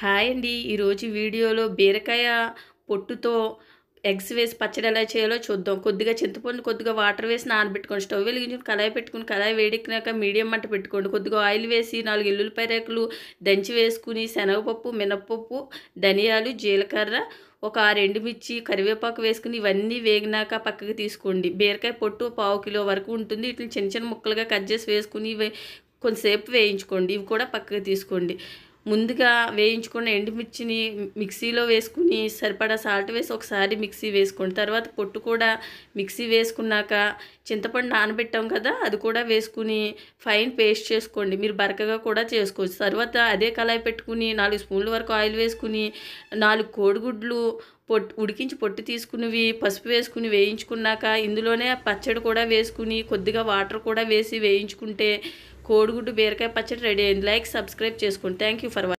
Hi అండి. ఈరోజు వీడియోలో బీరకాయ పొట్టుతో ఎగ్స్ వేసి పచ్చడి ఎలా చేయాలో చూద్దాం. కొద్దిగా చింతపండు, కొద్దిగా వాటర్ వేసి నానబెట్టుకోండి. స్టవ్ వెలిగించుకొని కళాయి పెట్టుకుని, కళాయి వేడెక్కినాక మీడియం మంట పెట్టుకోండి. కొద్దిగా ఆయిల్ వేసి 4 ఎల్లుల్లిపాయ రేకులు దంచి వేసుకుని, శనగపప్పు, మినప్పప్పు, ధనియాలు, జీలకర్ర, ఒక 6 ఎండుమిర్చి, కరివేపాకు వేసుకుని ఇవన్నీ వేగినాక పక్కకి తీసుకోండి. బీరకాయ పొట్టు పావు కిలో వరకు ఉంటుంది. వీటిని చిన్న చిన్న ముక్కలుగా కట్ చేసి వేసుకుని కొంతసేపు వేయించుకోండి. ఇవి కూడా పక్కకి తీసుకోండి. ముందుగా వేయించుకున్న ఎండుమిర్చిని మిక్సీలో వేసుకుని సరిపడా సాల్ట్ వేసి ఒకసారి మిక్సీ వేసుకోండి. తర్వాత పొట్టు కూడా మిక్సీ వేసుకున్నాక చింతపండు నానబెట్టాం కదా, అది కూడా వేసుకుని ఫైన్ పేస్ట్ చేసుకోండి. మీరు బరకగా కూడా చేసుకోవచ్చు. తర్వాత అదే కళాయి పెట్టుకుని 4 స్పూన్ల వరకు ఆయిల్ వేసుకుని 4 కోడిగుడ్లు ఉడికించి పొట్టు తీసుకున్నవి పసుపు వేసుకుని వేయించుకున్నాక ఇందులోనే పచ్చడి కూడా వేసుకుని కొద్దిగా వాటర్ కూడా వేసి వేయించుకుంటే కోడిగుడ్డు బీరకాయ పచ్చడి రెడీ అయింది. లైక్, సబ్స్క్రైబ్ చేసుకోండి. Thank you for watching.